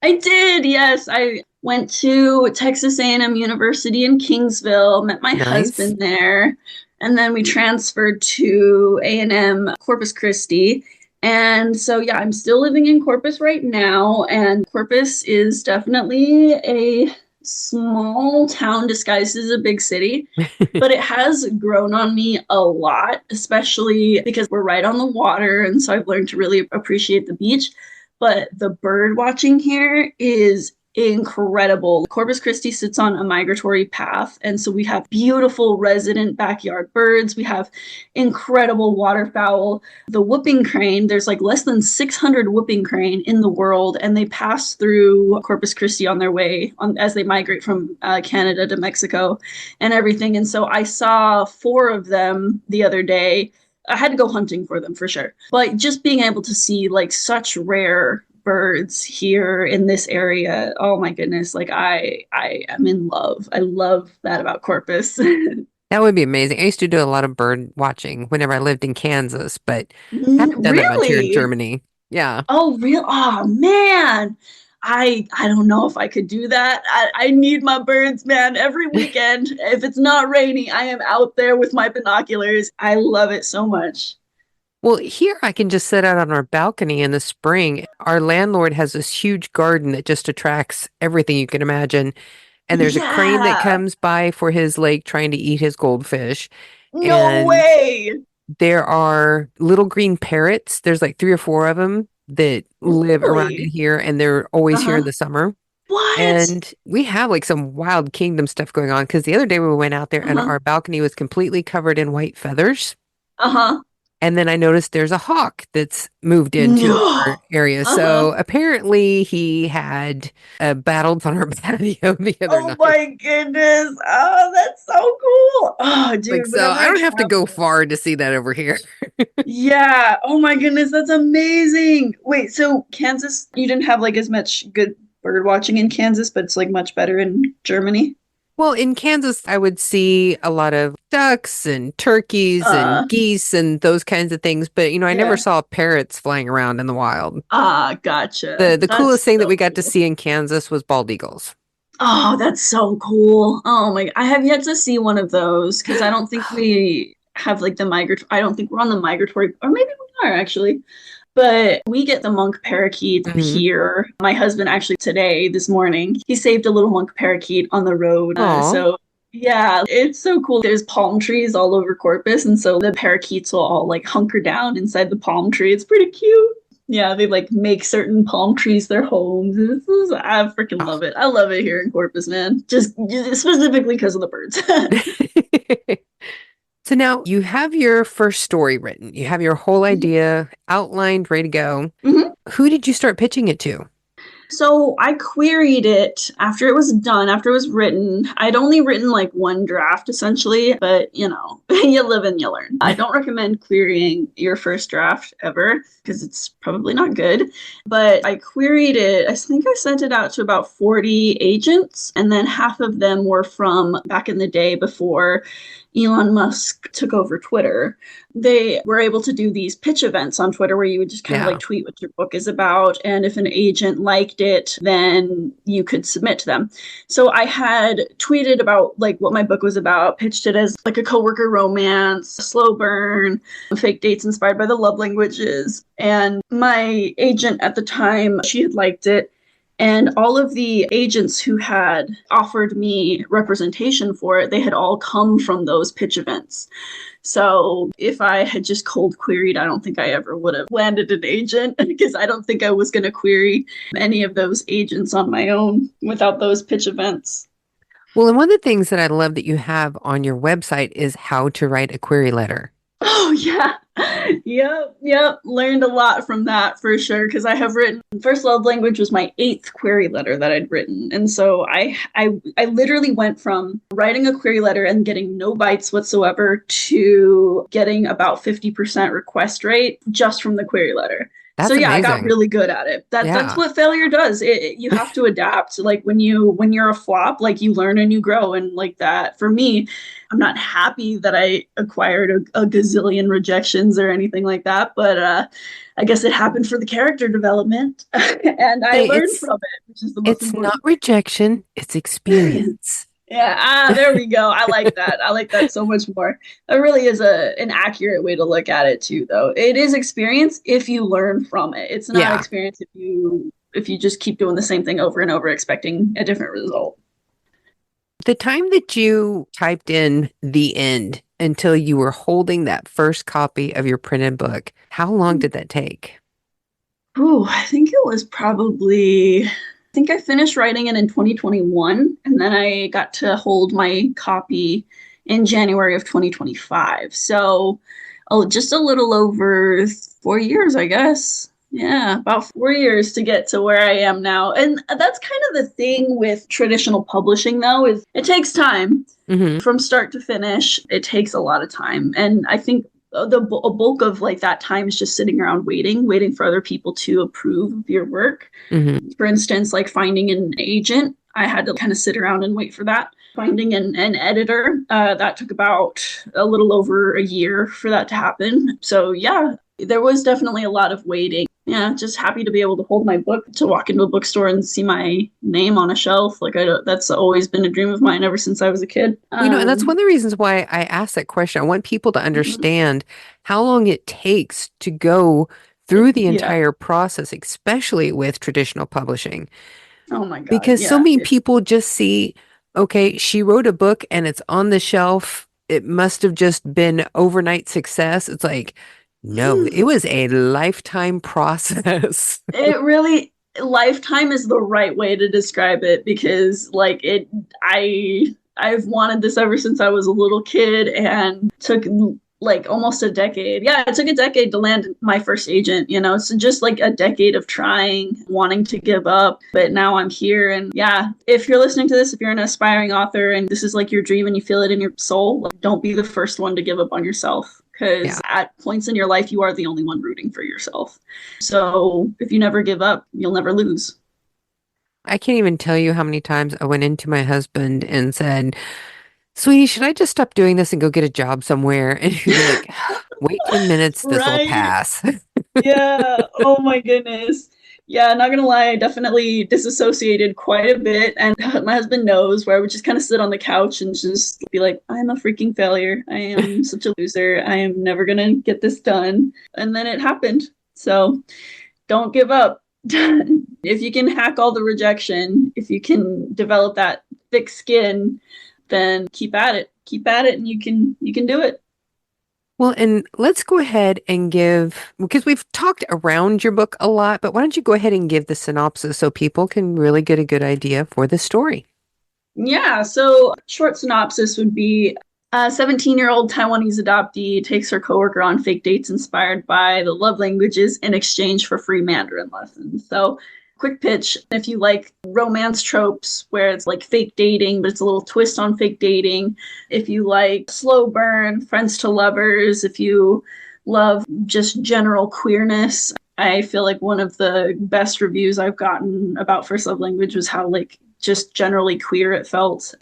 [SPEAKER 2] I did, yes. I went to Texas A&M University in Kingsville, met my
[SPEAKER 1] Nice.
[SPEAKER 2] husband there, and then we transferred to A&M Corpus Christi. And so, yeah, I'm still living in Corpus right now, and Corpus is definitely a small town disguised as a big city, but it has grown on me a lot, especially because we're right on the water. And so I've learned to really appreciate the beach. But the bird watching here is incredible. Corpus Christi sits on a migratory path. And so we have beautiful resident backyard birds. We have incredible waterfowl. The whooping crane, there's like less than 600 whooping crane in the world. And they pass through Corpus Christi on their way as they migrate from Canada to Mexico and everything. And so I saw four of them the other day. I had to go hunting for them for sure. But just being able to see like such rare birds here in this area, oh my goodness, like I am in love. I love that about Corpus.
[SPEAKER 1] That would be amazing. I used to do a lot of bird watching whenever I lived in Kansas, but haven't done that much here in
[SPEAKER 2] Really?
[SPEAKER 1] Germany. Yeah.
[SPEAKER 2] Oh, real? Oh man. I don't know if I could do that. I need my birds, man. Every weekend, if it's not rainy, I am out there with my binoculars. I love it so much.
[SPEAKER 1] Well, here I can just sit out on our balcony in the spring. Our landlord has this huge garden that just attracts everything you can imagine. And there's a crane that
[SPEAKER 2] Yeah.
[SPEAKER 1] comes by for his lake trying to eat his goldfish.
[SPEAKER 2] No
[SPEAKER 1] And
[SPEAKER 2] way.
[SPEAKER 1] there are little green parrots. There's like three or four of them that live around in
[SPEAKER 2] Really?
[SPEAKER 1] here, and they're always here in
[SPEAKER 2] Uh-huh.
[SPEAKER 1] the summer.
[SPEAKER 2] What?
[SPEAKER 1] And we have like some wild kingdom stuff going on because the other day we went out there and
[SPEAKER 2] Uh-huh.
[SPEAKER 1] our balcony was completely covered in white feathers.
[SPEAKER 2] Uh-huh.
[SPEAKER 1] And then I noticed there's a hawk that's moved into our
[SPEAKER 2] No.
[SPEAKER 1] area.
[SPEAKER 2] Uh-huh.
[SPEAKER 1] So apparently he had battled on our patio the other
[SPEAKER 2] Oh
[SPEAKER 1] night.
[SPEAKER 2] my goodness. Oh, that's so cool. Oh,
[SPEAKER 1] Like,
[SPEAKER 2] dude,
[SPEAKER 1] so
[SPEAKER 2] whenever
[SPEAKER 1] I
[SPEAKER 2] I
[SPEAKER 1] don't have to go
[SPEAKER 2] travel.
[SPEAKER 1] far to see that over here.
[SPEAKER 2] Yeah. Oh my goodness, that's amazing. Wait, so Kansas, you didn't have like as much good bird watching in Kansas, but it's like much better in Germany?
[SPEAKER 1] Well, in Kansas, I would see a lot of ducks and turkeys and
[SPEAKER 2] Uh,
[SPEAKER 1] geese and those kinds of things. But, I never
[SPEAKER 2] yeah.
[SPEAKER 1] saw parrots flying around in the wild.
[SPEAKER 2] Ah, gotcha.
[SPEAKER 1] The coolest
[SPEAKER 2] That's
[SPEAKER 1] thing that
[SPEAKER 2] so
[SPEAKER 1] we got to
[SPEAKER 2] cool.
[SPEAKER 1] see in Kansas was bald eagles.
[SPEAKER 2] Oh, that's so cool. Oh my, I have yet to see one of those because I don't think we have like the migratory, I don't think we're on the migratory, or maybe we are actually. But we get the monk parakeet
[SPEAKER 1] Mhm.
[SPEAKER 2] here. My husband actually today, this morning, he saved a little monk parakeet on the road.
[SPEAKER 1] Aw.
[SPEAKER 2] So yeah, it's so cool. There's palm trees all over Corpus, and so the parakeets will all like hunker down inside the palm tree. It's pretty cute. Yeah, they like make certain palm trees their homes. I freaking
[SPEAKER 1] Oh.
[SPEAKER 2] love it. I love it here in Corpus, man. Just specifically because of the birds.
[SPEAKER 1] So now you have your first story written. You have your whole idea outlined, ready to go.
[SPEAKER 2] Mhm.
[SPEAKER 1] Who did you start pitching it to?
[SPEAKER 2] So I queried it after it was done, after it was written. I'd only written like one draft essentially, but you know, you live and you learn. I don't recommend querying your first draft ever because it's probably not good. But I queried it. I think I sent it out to about 40 agents, and then half of them were from back in the day before Elon Musk took over Twitter. They were able to do these pitch events on Twitter where you would just kind of
[SPEAKER 1] Yeah.
[SPEAKER 2] like tweet what your book is about. And if an agent liked it, then you could submit to them. So I had tweeted about like what my book was about, pitched it as like a coworker romance, a slow burn, fake dates inspired by the love languages. And my agent at the time, she had liked it. And all of the agents who had offered me representation for it, they had all come from those pitch events. So if I had just cold queried, I don't think I ever would have landed an agent because I don't think I was going to query any of those agents on my own without those pitch events.
[SPEAKER 1] Well, and one of the things that I love that you have on your website is how to write a query letter.
[SPEAKER 2] Oh yeah. Yep. Learned a lot from that for sure. Because I have written First Love Language was my eighth query letter that I'd written. And so I literally went from writing a query letter and getting no bites whatsoever to getting about 50% request rate just from the query letter. So
[SPEAKER 1] That's
[SPEAKER 2] yeah, I got
[SPEAKER 1] amazing.
[SPEAKER 2] really good at it. That's
[SPEAKER 1] Yeah.
[SPEAKER 2] what failure does. You have to adapt. Like when you're a flop, like you learn and you grow, and like that. For me, I'm not happy that I acquired a gazillion rejections or anything like that, but I guess it happened for the character development, and I
[SPEAKER 1] Say
[SPEAKER 2] learned
[SPEAKER 1] it's
[SPEAKER 2] from it, which is the most
[SPEAKER 1] it's not
[SPEAKER 2] important.
[SPEAKER 1] rejection, it's experience.
[SPEAKER 2] Yeah, there we go. I like that. I like that so much more. That really is an accurate way to look at it too, though. It is experience if you learn from it. It's not
[SPEAKER 1] Yeah.
[SPEAKER 2] experience if you just keep doing the same thing over and over expecting a different result.
[SPEAKER 1] The time that you typed in the end until you were holding that first copy of your printed book, how long did that take?
[SPEAKER 2] Ooh, I think it was probably, I think I finished writing it in 2021, and then I got to hold my copy in January of 2025. So, oh, just a little over 4 years, I guess. Yeah, about 4 years to get to where I am now. And that's kind of the thing with traditional publishing, though, is it takes time
[SPEAKER 1] Hmm.
[SPEAKER 2] from start to finish. It takes a lot of time. And I think a bulk of like that time is just sitting around waiting for other people to approve of your work.
[SPEAKER 1] Hmm.
[SPEAKER 2] For instance, like finding an agent, I had to kind of sit around and wait for that. Finding an editor, that took about a little over a year for that to happen. So yeah, there was definitely a lot of waiting. Yeah, just happy to be able to hold my book, to walk into a bookstore and see my name on a shelf. Like that's always been a dream of mine ever since I was a kid.
[SPEAKER 1] Well, and that's one of the reasons why I asked that question. I want people to understand how long it takes to go through the
[SPEAKER 2] Yeah.
[SPEAKER 1] entire process, especially with traditional publishing,
[SPEAKER 2] Oh my God.
[SPEAKER 1] because so
[SPEAKER 2] Yeah.
[SPEAKER 1] many people just see, okay, she wrote a book and it's on the shelf. It must have just been overnight success. It's like, no, it was a lifetime process.
[SPEAKER 2] It really, lifetime is the right way to describe it because like I've wanted this ever since I was a little kid and took like almost a decade. Yeah, it took a decade to land my first agent, you know. So just like a decade of trying, wanting to give up, but now I'm here. And yeah, if you're listening to this, if you're an aspiring author and this is like your dream and you feel it in your soul, like, don't be the first one to give up on yourself.
[SPEAKER 1] Yeah.
[SPEAKER 2] Because at points in your life, you are the only one rooting for yourself. So if you never give up, you'll never lose.
[SPEAKER 1] I can't even tell you how many times I went into my husband and said, Sweetie, should I just stop doing this and go get a job somewhere? And he'd be like, wait 10 minutes, this'll
[SPEAKER 2] Right?
[SPEAKER 1] pass.
[SPEAKER 2] Yeah. Oh my goodness. Yeah, not gonna lie, I definitely disassociated quite a bit. And my husband knows, where I would just kind of sit on the couch and just be like, I'm a freaking failure. I am such a loser. I am never gonna get this done. And then it happened. So don't give up. If you can hack all the rejection, if you can develop that thick skin, then keep at it. Keep at it and you can do it.
[SPEAKER 1] Well, and let's go ahead and because we've talked around your book a lot, but why don't you go ahead and give the synopsis so people can really get a good idea for the story?
[SPEAKER 2] Yeah, so short synopsis would be a 17-year-old Taiwanese adoptee takes her coworker on fake dates inspired by the love languages in exchange for free Mandarin lessons. So quick pitch, if you like romance tropes where it's like fake dating, but it's a little twist on fake dating, if you like slow burn, friends to lovers, if you love just general queerness, I feel like one of the best reviews I've gotten about First Love Language was how like just generally queer it felt.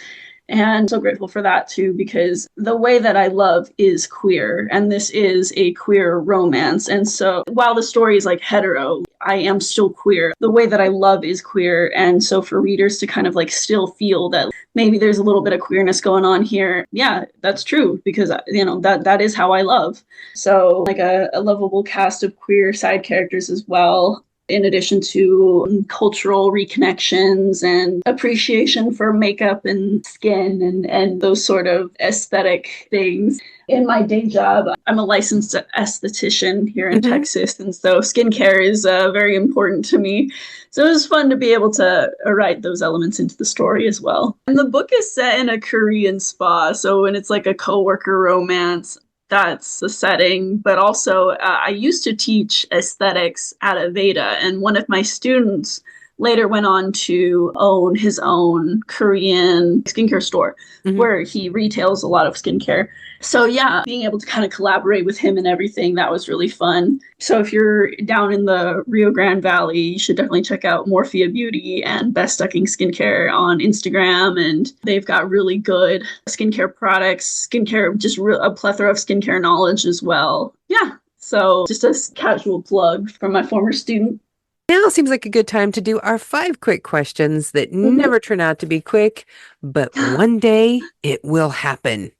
[SPEAKER 2] And so grateful for that too, because the way that I love is queer, and this is a queer romance. And so while the story is like hetero, I am still queer. The way that I love is queer. And so for readers to kind of like still feel that maybe there's a little bit of queerness going on here. Yeah, that's true, because that is how I love. So like a lovable cast of queer side characters as well, in addition to cultural reconnections and appreciation for makeup and skin and those sort of aesthetic things. In my day job, I'm a licensed esthetician here in Texas, and so skincare is very important to me. So it was fun to be able to write those elements into the story as well. And the book is set in a Korean spa, so when it's like a coworker romance, that's the setting. But also, I used to teach aesthetics at Aveda, and one of my students later went on to own his own Korean skincare store where he retails a lot of skincare. So yeah, being able to kind of collaborate with him and everything, that was really fun. So if you're down in the Rio Grande Valley, you should definitely check out Morphia Beauty and Best Ducking Skincare on Instagram. And they've got really good skincare products, just a plethora of skincare knowledge as well. Yeah. So just a casual plug from my former student.
[SPEAKER 1] Now seems like a good time to do our 5 quick questions that never turn out to be quick, but one day it will happen.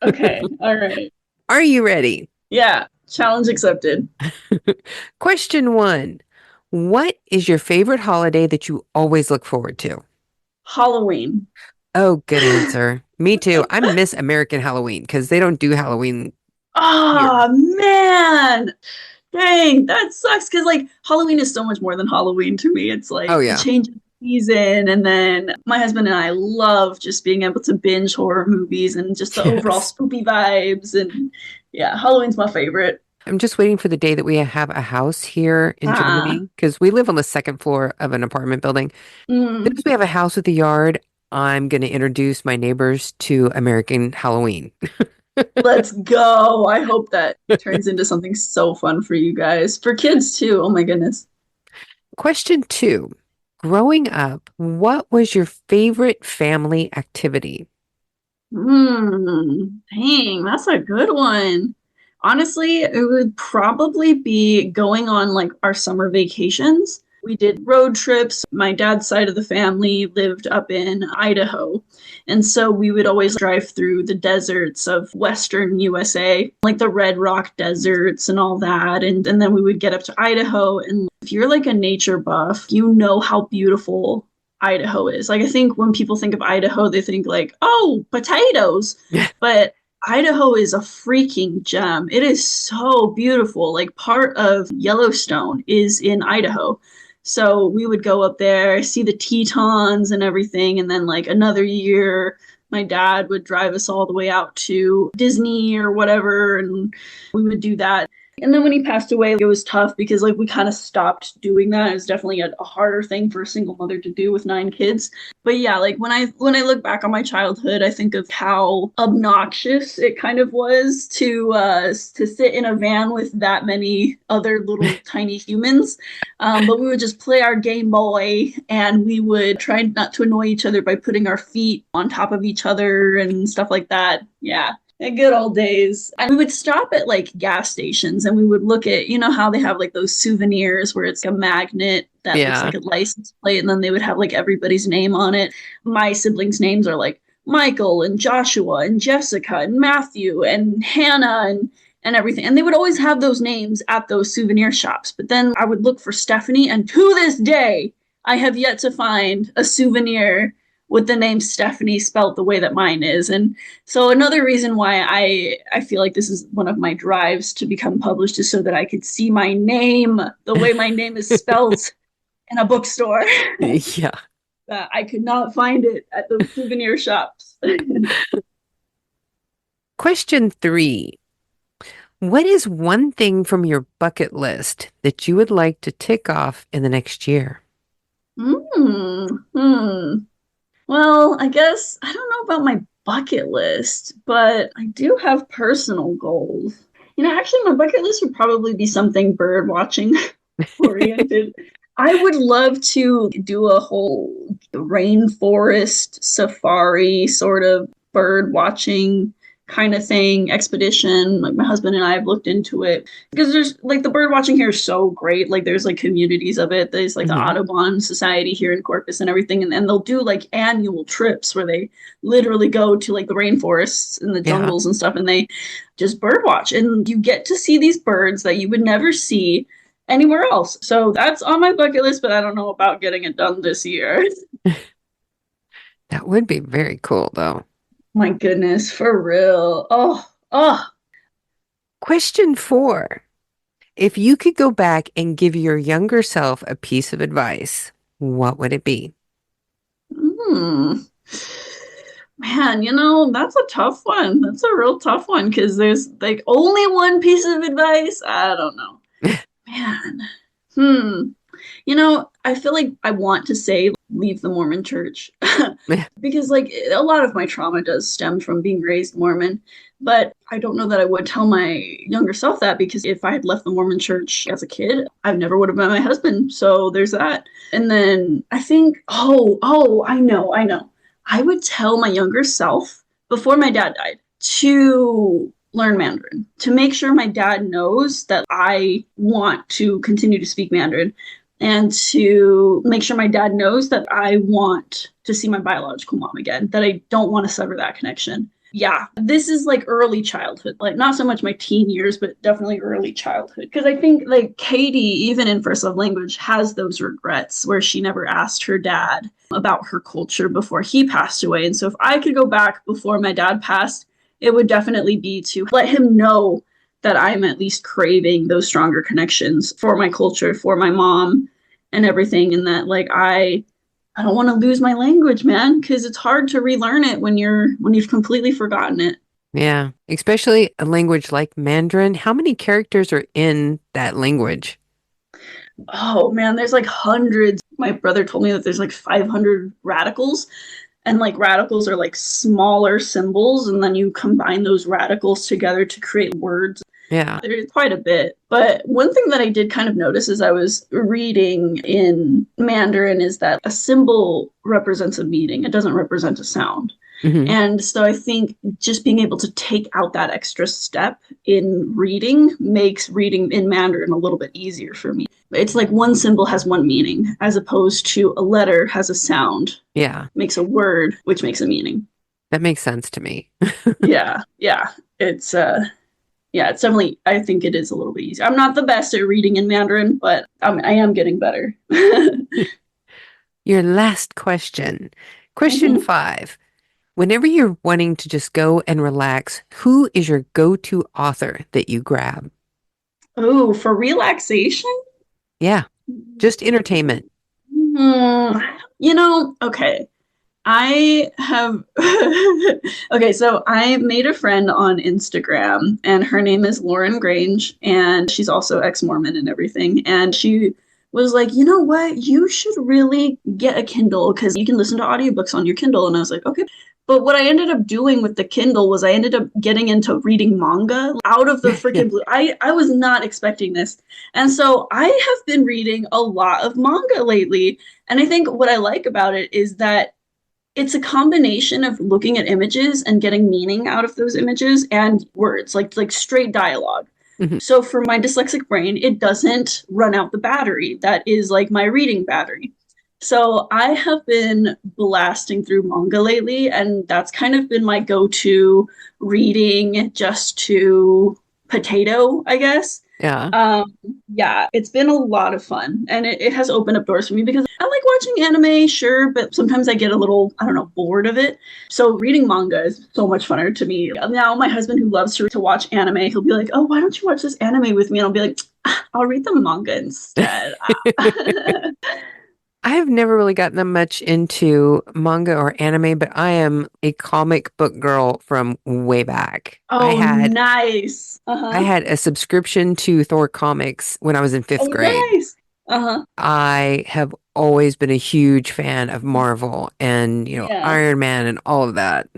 [SPEAKER 2] Okay. All right.
[SPEAKER 1] Are you ready?
[SPEAKER 2] Yeah. Challenge accepted.
[SPEAKER 1] Question 1. What is your favorite holiday that you always look forward to?
[SPEAKER 2] Halloween.
[SPEAKER 1] Oh, good answer. Me too. I miss American Halloween because they don't do Halloween.
[SPEAKER 2] Oh, man. Dang, that sucks, because like Halloween is so much more than Halloween to me. It's like
[SPEAKER 1] Oh, yeah.
[SPEAKER 2] the change of season, and then my husband and I love just being able to binge horror movies and just the overall
[SPEAKER 1] Yes.
[SPEAKER 2] spoopy vibes. And yeah, Halloween's my favorite.
[SPEAKER 1] I'm just waiting for the day that we have a house here in Germany because we live on the 2nd floor of an apartment building.
[SPEAKER 2] Mm,
[SPEAKER 1] Since we have a house with a yard, I'm going to introduce my neighbors to American Halloween.
[SPEAKER 2] let's go. I hope that turns into something so fun for you guys. For kids too. Oh my goodness.
[SPEAKER 1] Question 2. Growing up, what was your favorite family activity?
[SPEAKER 2] Dang, that's a good one. Honestly, it would probably be going on like our summer vacations. We did road trips. My dad's side of the family lived up in Idaho. And so we would always drive through the deserts of Western USA, like the Red Rock deserts and all that. And then we would get up to Idaho. And if you're like a nature buff, you know how beautiful Idaho is. Like, I think when people think of Idaho, they think like, oh, potatoes. But Idaho is a freaking gem. It is so beautiful. Like, part of Yellowstone is in Idaho. So we would go up there, see the Tetons and everything. And then, like, another year, my dad would drive us all the way out to Disney or whatever. And we would do that. And then when he passed away, it was tough because like we kind of stopped doing that. It was definitely a harder thing for a single mother to do with 9 kids. But yeah, like when I look back on my childhood, I think of how obnoxious it kind of was to sit in a van with that many other little tiny humans. But we would just play our Game Boy, and we would try not to annoy each other by putting our feet on top of each other and stuff like that. Yeah. The good old days. And we would stop at like gas stations and we would look at, you know, how they have like those souvenirs where it's a magnet that looks
[SPEAKER 1] Yeah.
[SPEAKER 2] like a license plate and then they would have like everybody's name on it. My siblings' names are like Michael and Joshua and Jessica and Matthew and Hannah and everything. And they would always have those names at those souvenir shops. But then I would look for Stefany, and to this day, I have yet to find a souvenir with the name Stefany spelt the way that mine is. And so another reason why I feel like this is one of my drives to become published is so that I could see my name the way my name is spelled in a bookstore.
[SPEAKER 1] Yeah.
[SPEAKER 2] I could not find it at the souvenir shops.
[SPEAKER 1] Question 3. What is one thing from your bucket list that you would like to tick off in the next year?
[SPEAKER 2] Well, I guess I don't know about my bucket list, but I do have personal goals. You know, actually, my bucket list would probably be something bird watching oriented. I would love to do a whole rainforest safari sort of bird watching kind of thing, expedition. Like my husband and I have looked into it because there's like the bird watching here is so great. Like there's like communities of it. There's like the Audubon Society here in Corpus and everything. And they'll do like annual trips where they literally go to like the rainforests and the jungles and stuff and they just bird watch. And you get to see these birds that you would never see anywhere else. So that's on my bucket list, but I don't know about getting it done this year.
[SPEAKER 1] That would be very cool, though.
[SPEAKER 2] My goodness, for real. Oh.
[SPEAKER 1] Question 4. If you could go back and give your younger self a piece of advice, what would it be?
[SPEAKER 2] Man, you know, that's a tough one. That's a real tough one because there's like only one piece of advice. I don't know. Man. You know, I feel like I want to say leave the Mormon church because like a lot of my trauma does stem from being raised Mormon, but I don't know that I would tell my younger self that because if I had left the Mormon church as a kid, I never would have met my husband. So there's that. And then I think, I know. I would tell my younger self before my dad died to learn Mandarin, to make sure my dad knows that I want to continue to speak Mandarin, and to make sure my dad knows that I want to see my biological mom again, that I don't want to sever that connection. Yeah, this is like early childhood, like not so much my teen years, but definitely early childhood. Because I think like Katie, even in First Love Language, has those regrets where she never asked her dad about her culture before he passed away. And so if I could go back before my dad passed, it would definitely be to let him know that I'm at least craving those stronger connections for my culture, for my mom and everything. And that like, I don't want to lose my language, man, because it's hard to relearn it when you've completely forgotten it.
[SPEAKER 1] Yeah, especially a language like Mandarin. How many characters are in that language?
[SPEAKER 2] Oh man, there's like hundreds. My brother told me that there's like 500 radicals. And like radicals are like smaller symbols, and then you combine those radicals together to create words.
[SPEAKER 1] Yeah.
[SPEAKER 2] There's quite a bit. But one thing that I did kind of notice as I was reading in Mandarin is that a symbol represents a meaning. It doesn't represent a sound. And so I think just being able to take out that extra step in reading makes reading in Mandarin a little bit easier for me. It's like one symbol has one meaning as opposed to a letter has a sound.
[SPEAKER 1] Yeah.
[SPEAKER 2] Makes a word, which makes a meaning.
[SPEAKER 1] That makes sense to me.
[SPEAKER 2] Yeah. It's it's definitely, I think it is a little bit easier. I'm not the best at reading in Mandarin, but I am getting better.
[SPEAKER 1] Your last question. Question 5. Whenever you're wanting to just go and relax, who is your go-to author that you grab?
[SPEAKER 2] Oh, for relaxation?
[SPEAKER 1] Yeah, just entertainment.
[SPEAKER 2] You know, okay. I have, okay, so I made a friend on Instagram and her name is Lauren Grange and she's also ex-Mormon and everything. And she was like, you know what, you should really get a Kindle because you can listen to audiobooks on your Kindle. And I was like, okay. But what I ended up doing with the Kindle was I ended up getting into reading manga out of the freaking blue. I was not expecting this. And so I have been reading a lot of manga lately. And I think what I like about it is that it's a combination of looking at images and getting meaning out of those images and words, like straight dialogue.
[SPEAKER 1] Mhm.
[SPEAKER 2] So for my dyslexic brain, it doesn't run out the battery. That is like my reading battery. So I have been blasting through manga lately, and that's kind of been my go-to reading just to potato, I guess.
[SPEAKER 1] Yeah.
[SPEAKER 2] Yeah, it's been a lot of fun, and it has opened up doors for me because I like watching anime, sure, but sometimes I get a little, I don't know, bored of it. So reading manga is so much funner to me. Now, my husband, who loves to watch anime, he'll be like, "Oh, why don't you watch this anime with me?" And I'll be like, "I'll read the manga instead."
[SPEAKER 1] I've never really gotten that much into manga or anime, but I am a comic book girl from way back.
[SPEAKER 2] Oh, nice.
[SPEAKER 1] I had a subscription to Thor comics when I was in 5th
[SPEAKER 2] Oh,
[SPEAKER 1] grade.
[SPEAKER 2] nice. Uh-huh.
[SPEAKER 1] I have always been a huge fan of Marvel and,
[SPEAKER 2] Yeah.
[SPEAKER 1] Iron Man and all of that.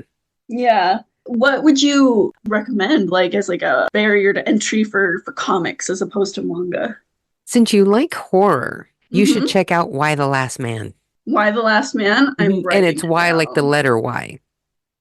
[SPEAKER 2] Yeah. What would you recommend, like, as like a barrier to entry for comics as opposed to manga?
[SPEAKER 1] Since you like horror, you should
[SPEAKER 2] Mhm.
[SPEAKER 1] check out Y the Last Man.
[SPEAKER 2] Y the Last Man? I'm
[SPEAKER 1] And
[SPEAKER 2] writing
[SPEAKER 1] it's
[SPEAKER 2] it
[SPEAKER 1] Y like the
[SPEAKER 2] down.
[SPEAKER 1] letter Y.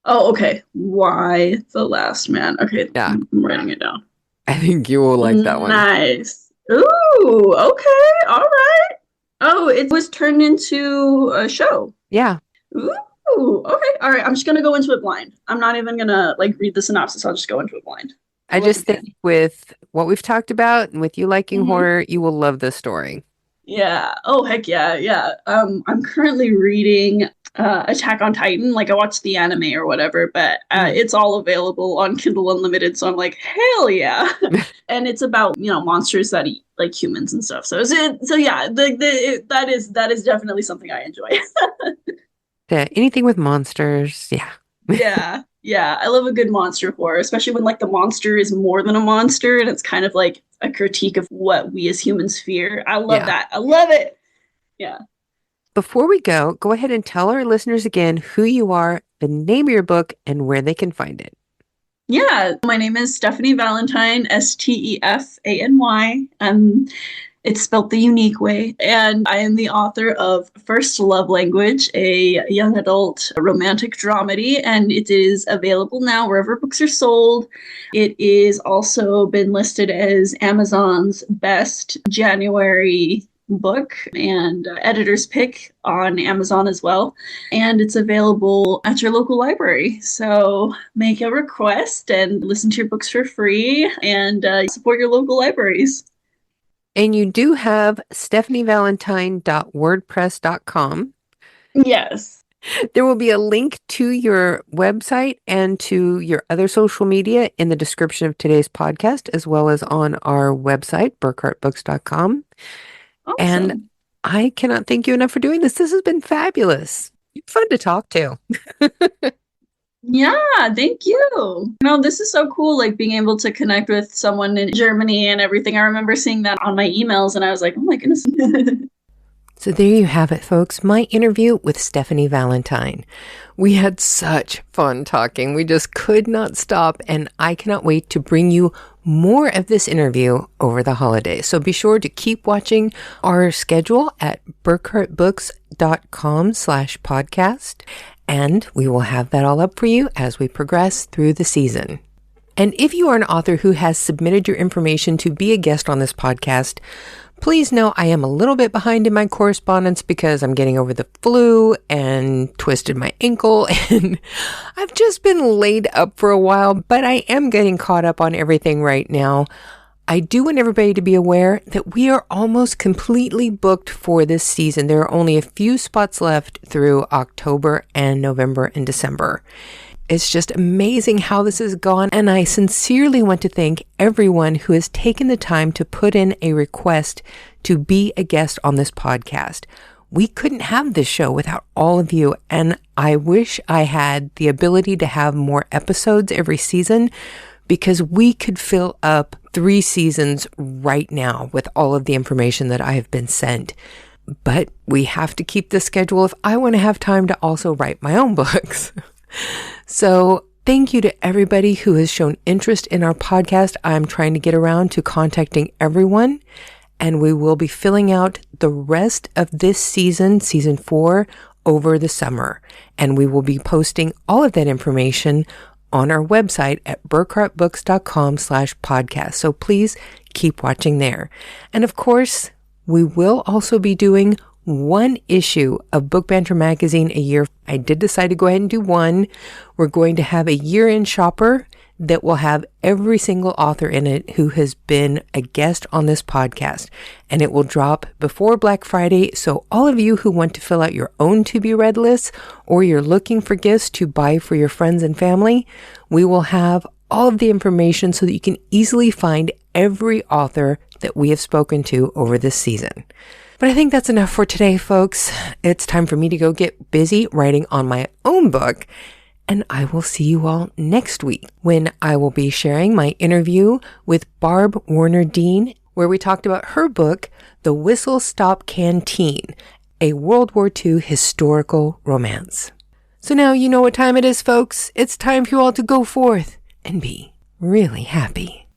[SPEAKER 2] Oh, okay. Y the Last Man. Okay,
[SPEAKER 1] Yeah,
[SPEAKER 2] I'm writing it down.
[SPEAKER 1] I think you will like that one.
[SPEAKER 2] Nice. Ooh, okay. All right. Oh, it was turned into a show.
[SPEAKER 1] Yeah.
[SPEAKER 2] Ooh, okay. All right. I'm just gonna go into it blind. I'm not even gonna like read the synopsis. I'll just go into it blind.
[SPEAKER 1] I just think with what we've talked about and with you liking
[SPEAKER 2] Mhm.
[SPEAKER 1] horror, you will love this story.
[SPEAKER 2] Yeah. Oh, heck yeah. Yeah. I'm currently reading Attack on Titan. Like I watched the anime or whatever, but it's all available on Kindle Unlimited. So I'm like, hell yeah. And it's about, monsters that eat like humans and stuff. So yeah, that is definitely something I enjoy.
[SPEAKER 1] Yeah, anything with monsters, yeah.
[SPEAKER 2] Yeah. Yeah. I love a good monster horror, especially when like the monster is more than a monster and it's kind of like a critique of what we as humans fear. I love that. I love it. Yeah.
[SPEAKER 1] Before we go ahead and tell our listeners again who you are, the name of your book, and where they can find it.
[SPEAKER 2] Yeah, my name is Stefany Valentine, Stefany. It's spelt the unique way. And I am the author of First Love Language, a young adult romantic dramedy, and it is available now wherever books are sold. It is also been listed as Amazon's best January book and editor's pick on Amazon as well. And it's available at your local library. So make a request and listen to your books for free and support your local libraries.
[SPEAKER 1] And you do have stefanyvalentine.wordpress.com.
[SPEAKER 2] Yes.
[SPEAKER 1] There will be a link to your website and to your other social media in the description of today's podcast, as well as on our website, burckhartbooks.com.
[SPEAKER 2] Awesome.
[SPEAKER 1] And I cannot thank you enough for doing this. This has been fabulous. Fun to talk to.
[SPEAKER 2] Yeah, thank you. This is so cool, like being able to connect with someone in Germany and everything. I remember seeing that on my emails and I was like, oh my goodness.
[SPEAKER 1] So there you have it, folks. My interview with Stefany Valentine. We had such fun talking. We just could not stop, and I cannot wait to bring you more of this interview over the holidays. So be sure to keep watching our schedule at burckhartbooks.com/podcast, and we will have that all up for you as we progress through the season. And if you are an author who has submitted your information to be a guest on this podcast, please know I am a little bit behind in my correspondence because I'm getting over the flu and twisted my ankle, and I've just been laid up for a while, but I am getting caught up on everything right now. I do want everybody to be aware that we are almost completely booked for this season. There are only a few spots left through October and November and December. It's just amazing how this has gone, and I sincerely want to thank everyone who has taken the time to put in a request to be a guest on this podcast. We couldn't have this show without all of you, and I wish I had the ability to have more episodes every season because we could fill up 3 seasons right now with all of the information that I have been sent. But we have to keep the schedule if I want to have time to also write my own books. So thank you to everybody who has shown interest in our podcast. I'm trying to get around to contacting everyone, and we will be filling out the rest of this season, season 4, over the summer. And we will be posting all of that information on our website at burckhartbooks.com/podcast. So please keep watching there. And of course, we will also be doing one issue of Book Banter magazine a year. I did decide to go ahead and do one. We're going to have a year-end shopper that will have every single author in it who has been a guest on this podcast. And it will drop before Black Friday. So all of you who want to fill out your own to-be-read list, or you're looking for gifts to buy for your friends and family, we will have all of the information so that you can easily find every author that we have spoken to over this season. But I think that's enough for today, folks. It's time for me to go get busy writing on my own book. And I will see you all next week when I will be sharing my interview with Barb Warner Dean, where we talked about her book, The Whistle Stop Canteen, a World War II historical romance. So now you know what time it is, folks. It's time for you all to go forth and be really happy.